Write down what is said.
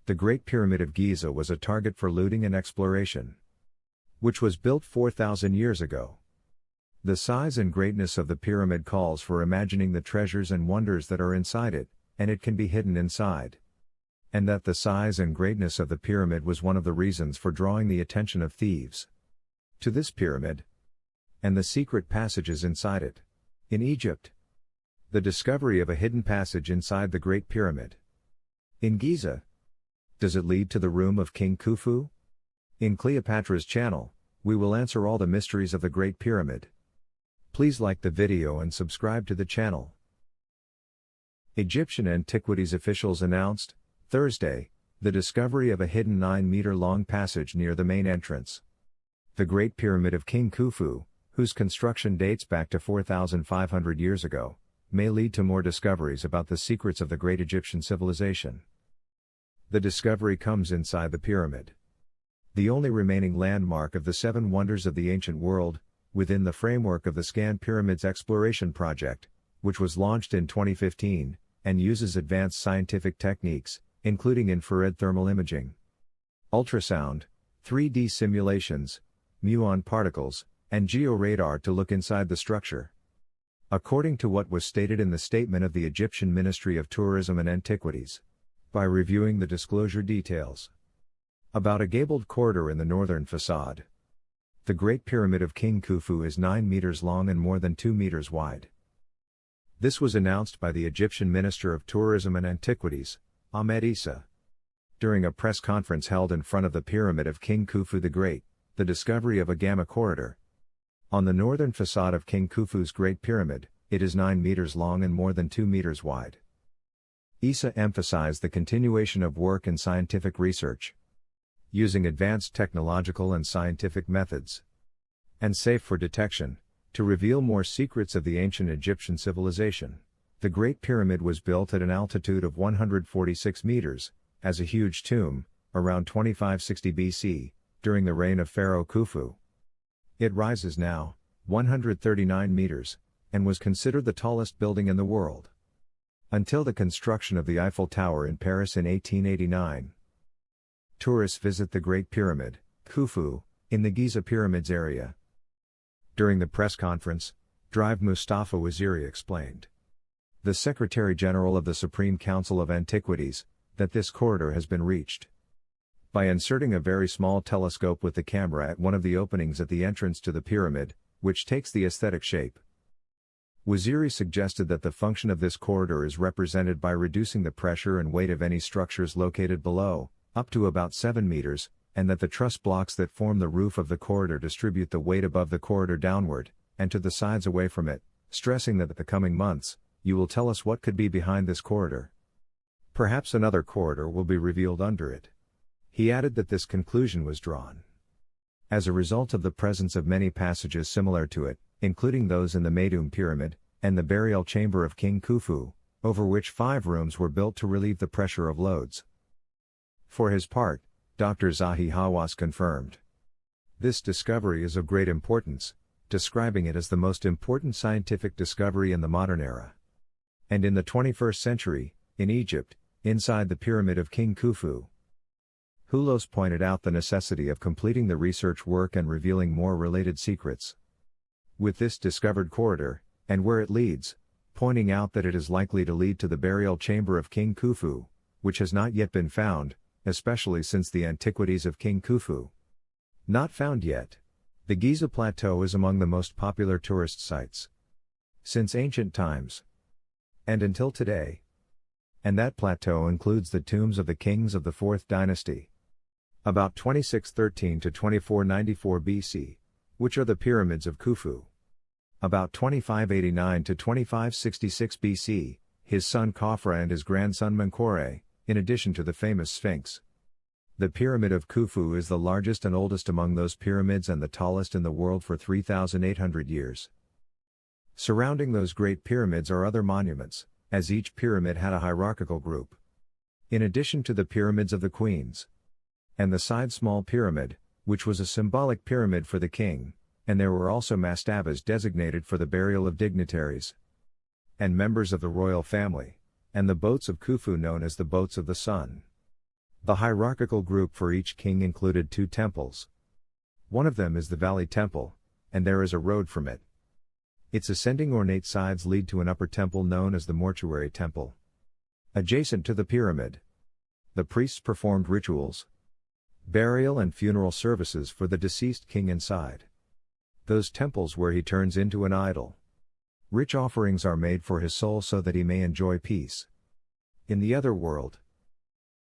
The Great Pyramid of Giza was a target for looting and exploration, which was built 4,000 years ago. The size and greatness of the pyramid calls for imagining the treasures and wonders that are inside it, and it can be hidden inside. And that the size and greatness of the pyramid was one of the reasons for drawing the attention of thieves to this pyramid and the secret passages inside it. In Egypt, the discovery of a hidden passage inside the Great Pyramid. In Giza, does it lead to the room of King Khufu? In Cleopatra's Channel, we will answer all the mysteries of the Great Pyramid. Please like the video and subscribe to the channel. Egyptian Antiquities officials announced, Thursday, the discovery of a hidden 9-meter-long passage near the main entrance. The Great Pyramid of King Khufu, whose construction dates back to 4,500 years ago, may lead to more discoveries about the secrets of the great Egyptian civilization. The discovery comes inside the pyramid, the only remaining landmark of the 7 wonders of the ancient world, within the framework of the Scan Pyramids Exploration Project, which was launched in 2015, and uses advanced scientific techniques, including infrared thermal imaging, ultrasound, 3D simulations, muon particles, and georadar to look inside the structure. According to what was stated in the statement of the Egyptian Ministry of Tourism and Antiquities, by reviewing the disclosure details about a gabled corridor in the northern façade. The Great Pyramid of King Khufu is 9 meters long and more than 2 meters wide. This was announced by the Egyptian Minister of Tourism and Antiquities, Ahmed Issa, during a press conference held in front of the Pyramid of King Khufu the Great, the discovery of a gamma corridor. On the northern façade of King Khufu's Great Pyramid, it is 9 meters long and more than 2 meters wide. Issa emphasized the continuation of work in scientific research, using advanced technological and scientific methods, and safe for detection, to reveal more secrets of the ancient Egyptian civilization. The Great Pyramid was built at an altitude of 146 meters, as a huge tomb, around 2560 BC, during the reign of Pharaoh Khufu. It rises now, 139 meters, and was considered the tallest building in the world, until the construction of the Eiffel Tower in Paris in 1889. Tourists visit the Great Pyramid, Khufu, in the Giza Pyramids area. During the press conference, Drive Mustafa Waziri explained, the Secretary-General of the Supreme Council of Antiquities, that this corridor has been reached by inserting a very small telescope with the camera at one of the openings at the entrance to the pyramid, which takes the aesthetic shape. Waziri suggested that the function of this corridor is represented by reducing the pressure and weight of any structures located below, up to about 7 meters, and that the truss blocks that form the roof of the corridor distribute the weight above the corridor downward, and to the sides away from it, stressing that in the coming months, you will tell us what could be behind this corridor. Perhaps another corridor will be revealed under it. He added that this conclusion was drawn as a result of the presence of many passages similar to it, including those in the Meidum Pyramid, and the burial chamber of King Khufu, over which 5 rooms were built to relieve the pressure of loads. For his part, Dr. Zahi Hawass confirmed, this discovery is of great importance, describing it as the most important scientific discovery in the modern era. And in the 21st century, in Egypt, inside the Pyramid of King Khufu. Hulos pointed out the necessity of completing the research work and revealing more related secrets with this discovered corridor, and where it leads, pointing out that it is likely to lead to the burial chamber of King Khufu, which has not yet been found, especially since the Antiquities of King Khufu. Not found yet. The Giza Plateau is among the most popular tourist sites since ancient times and until today. And that plateau includes the tombs of the kings of the 4th dynasty, about 2613 to 2494 BC, which are the pyramids of Khufu. About 2589 to 2566 BC, his son Khafra and his grandson Menkaure, in addition to the famous Sphinx. The Pyramid of Khufu is the largest and oldest among those pyramids and the tallest in the world for 3,800 years. Surrounding those great pyramids are other monuments, as each pyramid had a hierarchical group. In addition to the pyramids of the queens, and the side small pyramid, which was a symbolic pyramid for the king, and there were also mastabas designated for the burial of dignitaries and members of the royal family, and the boats of Khufu known as the boats of the sun. The hierarchical group for each king included 2 temples. One of them is the Valley Temple, and there is a road from it. Its ascending ornate sides lead to an upper temple known as the Mortuary Temple. Adjacent to the pyramid, the priests performed rituals, burial and funeral services for the deceased king inside those temples where he turns into an idol. Rich offerings are made for his soul so that he may enjoy peace in the other world.